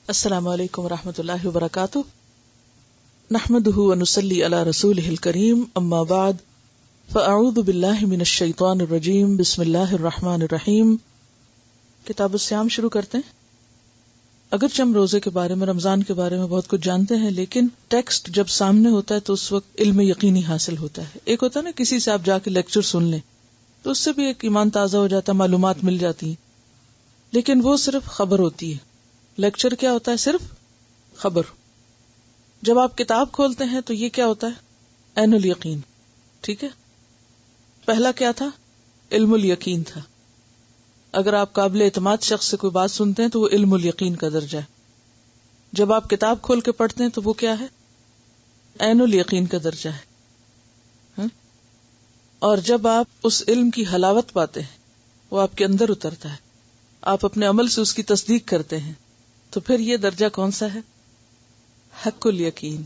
السلام علیکم ورحمۃ اللہ وبرکاتہ، نحمده ونصلی علی رسولہ الکریم، اما بعد فاعوذ باللہ من الشیطان الرجیم، بسم اللہ الرحمن الرحیم۔ کتاب الصیام شروع کرتے ہیں۔ اگرچہ ہم روزے کے بارے میں، رمضان کے بارے میں بہت کچھ جانتے ہیں، لیکن ٹیکسٹ جب سامنے ہوتا ہے تو اس وقت علم یقینی حاصل ہوتا ہے۔ ایک ہوتا ہے نا کسی سے آپ جا کے لیکچر سن لیں تو اس سے بھی ایک ایمان تازہ ہو جاتا ہے، معلومات مل جاتی ہیں، لیکن وہ صرف خبر ہوتی ہے۔ لیکچر کیا ہوتا ہے؟ صرف خبر۔ جب آپ کتاب کھولتے ہیں تو یہ کیا ہوتا ہے؟ عین الیقین۔ ٹھیک ہے، پہلا کیا تھا؟ علم الیقین تھا۔ اگر آپ قابل اعتماد شخص سے کوئی بات سنتے ہیں تو وہ علم الیقین کا درجہ ہے۔ جب آپ کتاب کھول کے پڑھتے ہیں تو وہ کیا ہے؟ عین الیقین کا درجہ ہے۔ اور جب آپ اس علم کی حلاوت پاتے ہیں، وہ آپ کے اندر اترتا ہے، آپ اپنے عمل سے اس کی تصدیق کرتے ہیں، تو پھر یہ درجہ کون سا ہے؟ حق الیقین،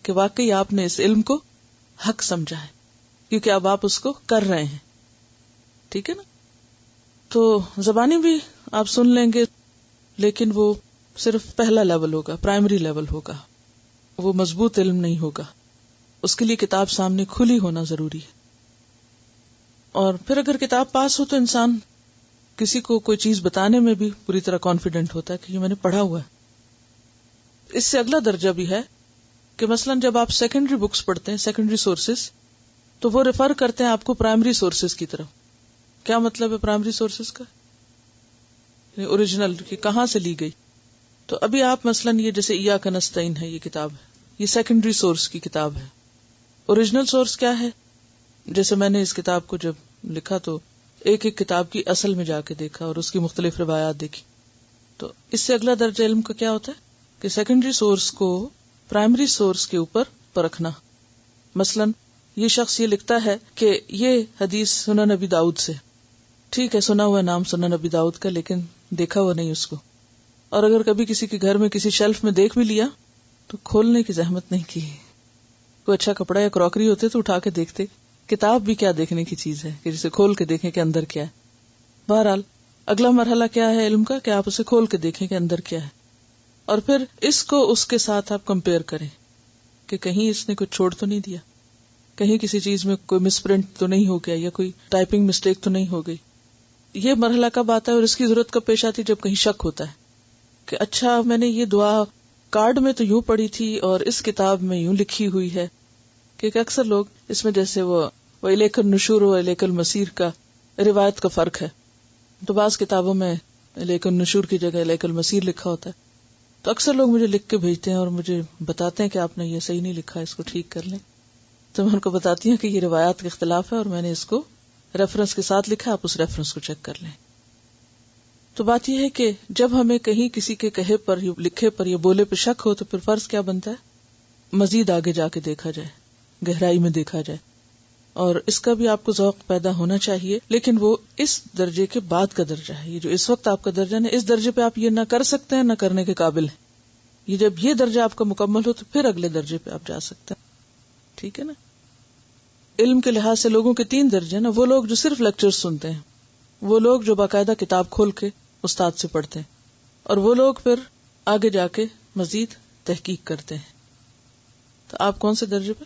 کہ واقعی آپ نے اس علم کو حق سمجھا ہے، کیونکہ اب آپ اس کو کر رہے ہیں۔ ٹھیک ہے نا؟ تو زبانی بھی آپ سن لیں گے، لیکن وہ صرف پہلا لیول ہوگا، پرائمری لیول ہوگا، وہ مضبوط علم نہیں ہوگا۔ اس کے لیے کتاب سامنے کھلی ہونا ضروری ہے۔ اور پھر اگر کتاب پاس ہو تو انسان کسی کو کوئی چیز بتانے میں بھی پوری طرح کانفیڈنٹ ہوتا ہے کہ یہ میں نے پڑھا ہوا ہے۔ اس سے اگلا درجہ بھی ہے کہ مثلا جب آپ سیکنڈری بکس پڑھتے ہیں، سیکنڈری سورسز، تو وہ ریفر کرتے ہیں آپ کو پرائمری سورسز کی طرف۔ کیا مطلب ہے پرائمری سورسز کا؟ اوریجنل کہ کہاں سے لی گئی۔ تو ابھی آپ مثلا یہ جیسے ایاک نستعین ہے، یہ کتاب ہے، یہ سیکنڈری سورس کی کتاب ہے۔ اوریجنل سورس کیا ہے؟ جیسے میں نے اس کتاب کو جب لکھا تو ایک ایک کتاب کی اصل میں جا کے دیکھا اور اس کی مختلف روایات دیکھی۔ تو اس سے اگلا درجہ علم کا کیا ہوتا ہے کہ سیکنڈری سورس کو پرائمری سورس کے اوپر پرکھنا۔ مثلا یہ شخص یہ لکھتا ہے کہ یہ حدیث سنن نبی داؤد سے، ٹھیک ہے، سنا ہوا نام سنن نبی داؤد کا، لیکن دیکھا ہوا نہیں اس کو۔ اور اگر کبھی کسی کے گھر میں کسی شیلف میں دیکھ بھی لیا تو کھولنے کی زحمت نہیں کی۔ کوئی اچھا کپڑا یا کراکری ہوتے تو اٹھا کے دیکھتے۔ کتاب بھی کیا دیکھنے کی چیز ہے کہ جسے کھول کے دیکھیں کہ اندر کیا ہے۔ بہرحال اگلا مرحلہ کیا ہے علم کا کہ آپ اسے کھول کے دیکھیں کہ اندر کیا ہے، اور پھر اس کو اس کے ساتھ آپ کمپیئر کریں کہ کہیں اس نے کچھ چھوڑ تو نہیں دیا، کہیں کسی چیز میں کوئی مس پرنٹ تو نہیں ہو گیا، یا کوئی ٹائپنگ مسٹیک تو نہیں ہو گئی۔ یہ مرحلہ کب آتا ہے اور اس کی ضرورت کب پیش آتی ہے؟ جب کہیں شک ہوتا ہے کہ اچھا میں نے یہ دعا کارڈ میں تو یوں پڑھی تھی اور اس کتاب میں یوں لکھی ہوئی ہے۔ کیونکہ اکثر لوگ اس میں جیسے وَإِلَيْكَ النُّشُورُ وَإِلَيْكَ الْمَصِيرُ کا روایت کا فرق ہے، تو بعض کتابوں میں الیک النشور کی جگہ الیک المصیر لکھا ہوتا ہے۔ تو اکثر لوگ مجھے لکھ کے بھیجتے ہیں اور مجھے بتاتے ہیں کہ آپ نے یہ صحیح نہیں لکھا، اس کو ٹھیک کر لیں۔ تو میں ان کو بتاتی ہوں کہ یہ روایات کا اختلاف ہے اور میں نے اس کو ریفرنس کے ساتھ لکھا، آپ اس ریفرنس کو چیک کر لیں۔ تو بات یہ ہے کہ جب ہمیں کہیں کسی کے کہے پر، لکھے پر یا بولے پر شک ہو تو پھر فرض کیا بنتا ہے؟ مزید آگے جا کے دیکھا جائے، گہرائی میں دیکھا جائے، اور اس کا بھی آپ کو ذوق پیدا ہونا چاہیے، لیکن وہ اس درجے کے بعد کا درجہ ہے۔ یہ جو اس وقت آپ کا درجہ ہے، اس درجے پہ آپ یہ نہ کر سکتے ہیں نہ کرنے کے قابل ہیں۔ یہ جب یہ درجہ آپ کا مکمل ہو تو پھر اگلے درجے پہ آپ جا سکتے ہیں۔ ٹھیک ہے نا؟ علم کے لحاظ سے لوگوں کے 3 درجے ہیں نا۔ وہ لوگ جو صرف لیکچر سنتے ہیں، وہ لوگ جو باقاعدہ کتاب کھول کے استاد سے پڑھتے ہیں، اور وہ لوگ پھر آگے جا کے مزید تحقیق کرتے ہیں۔ تو آپ کون سے درجے پہ؟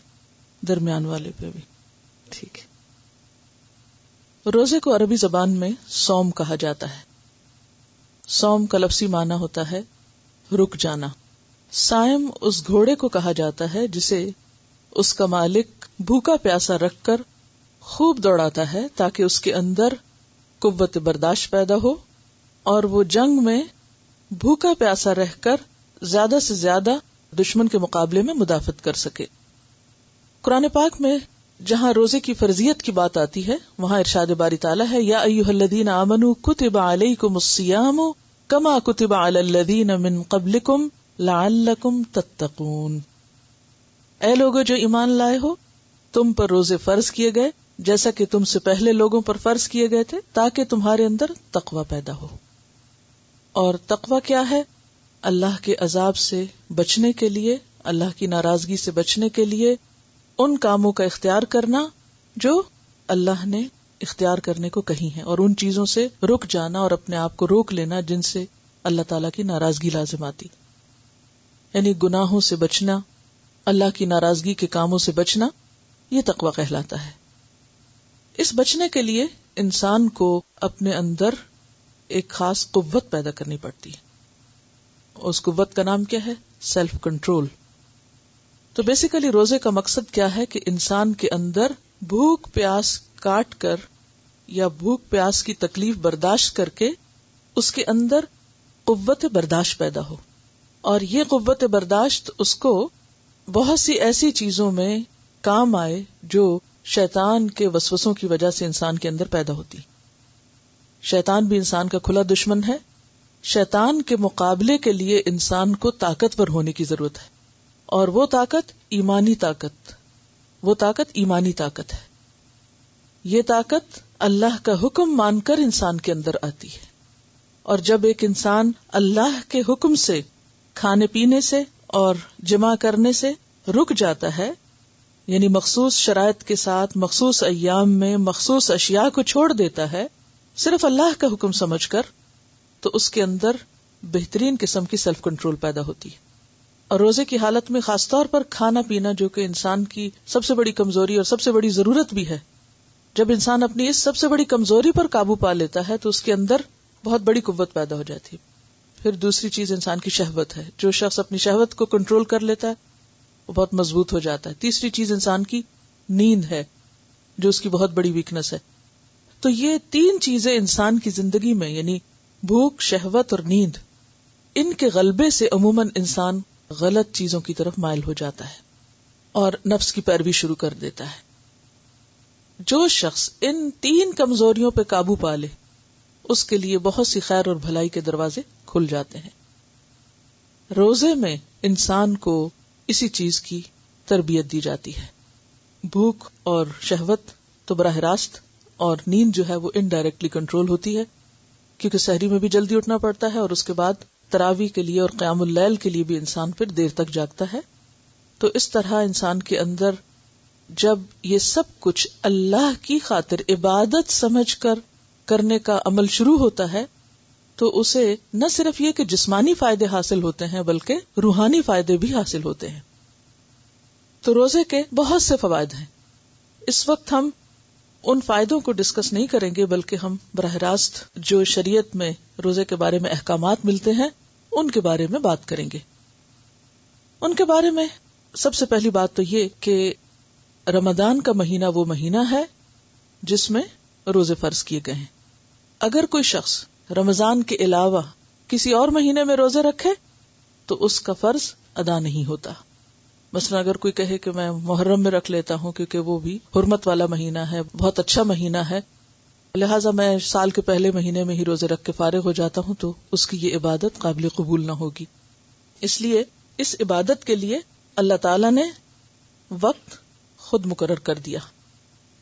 درمیان والے پہ بھی۔ ٹھیک ہے۔ روزے کو عربی زبان میں صوم کہا جاتا ہے۔ صوم کا لفظی معنی ہوتا ہے رک جانا۔ صائم اس گھوڑے کو کہا جاتا ہے جسے اس کا مالک بھوکا پیاسا رکھ کر خوب دوڑاتا ہے تاکہ اس کے اندر قوت برداشت پیدا ہو اور وہ جنگ میں بھوکا پیاسا رہ کر زیادہ سے زیادہ دشمن کے مقابلے میں مدافعت کر سکے۔ قرآن پاک میں جہاں روزے کی فرضیت کی بات آتی ہے وہاں ارشاد باری تعالیٰ ہے، یا ایھا الذین آمنوا کتب علیکم الصیام کما کتب علی الذین من قبلکم لعلکم تتقون۔ اے لوگو جو ایمان لائے ہو، تم پر روزے فرض کیے گئے جیسا کہ تم سے پہلے لوگوں پر فرض کیے گئے تھے، تاکہ تمہارے اندر تقوی پیدا ہو۔ اور تقوی کیا ہے؟ اللہ کے عذاب سے بچنے کے لیے، اللہ کی ناراضگی سے بچنے کے لیے ان کاموں کا اختیار کرنا جو اللہ نے اختیار کرنے کو کہی ہیں، اور ان چیزوں سے رک جانا اور اپنے آپ کو روک لینا جن سے اللہ تعالیٰ کی ناراضگی لازم آتی۔ یعنی گناہوں سے بچنا، اللہ کی ناراضگی کے کاموں سے بچنا، یہ تقویٰ کہلاتا ہے۔ اس بچنے کے لیے انسان کو اپنے اندر ایک خاص قوت پیدا کرنی پڑتی ہے۔ اس قوت کا نام کیا ہے؟ Self control. تو بیسیکلی روزے کا مقصد کیا ہے کہ انسان کے اندر بھوک پیاس کاٹ کر یا بھوک پیاس کی تکلیف برداشت کر کے اس کے اندر قوت برداشت پیدا ہو، اور یہ قوت برداشت اس کو بہت سی ایسی چیزوں میں کام آئے جو شیطان کے وسوسوں کی وجہ سے انسان کے اندر پیدا ہوتی۔ شیطان بھی انسان کا کھلا دشمن ہے۔ شیطان کے مقابلے کے لیے انسان کو طاقتور ہونے کی ضرورت ہے، اور وہ طاقت ایمانی طاقت ہے۔ یہ طاقت اللہ کا حکم مان کر انسان کے اندر آتی ہے، اور جب ایک انسان اللہ کے حکم سے کھانے پینے سے اور جمع کرنے سے رک جاتا ہے، یعنی مخصوص شرائط کے ساتھ مخصوص ایام میں مخصوص اشیاء کو چھوڑ دیتا ہے صرف اللہ کا حکم سمجھ کر، تو اس کے اندر بہترین قسم کی سیلف کنٹرول پیدا ہوتی ہے۔ اور روزے کی حالت میں خاص طور پر کھانا پینا، جو کہ انسان کی سب سے بڑی کمزوری اور سب سے بڑی ضرورت بھی ہے، جب انسان اپنی اس سب سے بڑی کمزوری پر قابو پا لیتا ہے تو اس کے اندر بہت بڑی قوت پیدا ہو جاتی ہے۔ پھر دوسری چیز انسان کی شہوت ہے۔ جو شخص اپنی شہوت کو کنٹرول کر لیتا ہے وہ بہت مضبوط ہو جاتا ہے۔ تیسری چیز انسان کی نیند ہے، جو اس کی بہت بڑی ویکنس ہے۔ تو یہ تین چیزیں انسان کی زندگی میں، یعنی بھوک، شہوت اور نیند، ان کے غلبے سے عموماً انسان غلط چیزوں کی طرف مائل ہو جاتا ہے اور نفس کی پیروی شروع کر دیتا ہے۔ جو شخص ان تین کمزوریوں پہ قابو پا لے، اس کے لیے بہت سی خیر اور بھلائی کے دروازے کھل جاتے ہیں۔ روزے میں انسان کو اسی چیز کی تربیت دی جاتی ہے۔ بھوک اور شہوت تو براہ راست، اور نیند جو ہے وہ انڈائریکٹلی کنٹرول ہوتی ہے، کیونکہ سحری میں بھی جلدی اٹھنا پڑتا ہے، اور اس کے بعد تراویح کے لیے اور قیام اللیل کے لیے بھی انسان پھر دیر تک جاگتا ہے۔ تو اس طرح انسان کے اندر جب یہ سب کچھ اللہ کی خاطر عبادت سمجھ کر کرنے کا عمل شروع ہوتا ہے، تو اسے نہ صرف یہ کہ جسمانی فائدے حاصل ہوتے ہیں بلکہ روحانی فائدے بھی حاصل ہوتے ہیں۔ تو روزے کے بہت سے فوائد ہیں۔ اس وقت ہم ان فائدوں کو ڈسکس نہیں کریں گے، بلکہ ہم براہ راست جو شریعت میں روزے کے بارے میں احکامات ملتے ہیں ان کے بارے میں بات کریں گے۔ ان کے بارے میں سب سے پہلی بات تو یہ کہ رمضان کا مہینہ وہ مہینہ ہے جس میں روزے فرض کیے گئے ہیں۔ اگر کوئی شخص رمضان کے علاوہ کسی اور مہینے میں روزے رکھے تو اس کا فرض ادا نہیں ہوتا۔ مثلا اگر کوئی کہے کہ میں محرم میں رکھ لیتا ہوں کیونکہ وہ بھی حرمت والا مہینہ ہے، بہت اچھا مہینہ ہے، لہٰذا میں سال کے پہلے مہینے میں ہی روزے رکھ کے فارغ ہو جاتا ہوں، تو اس کی یہ عبادت قابل قبول نہ ہوگی۔ اس لیے اس عبادت کے لیے اللہ تعالیٰ نے وقت خود مقرر کر دیا،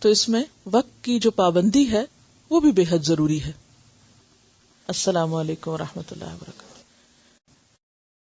تو اس میں وقت کی جو پابندی ہے وہ بھی بے حد ضروری ہے۔ السلام علیکم ورحمۃ اللہ وبرکاتہ۔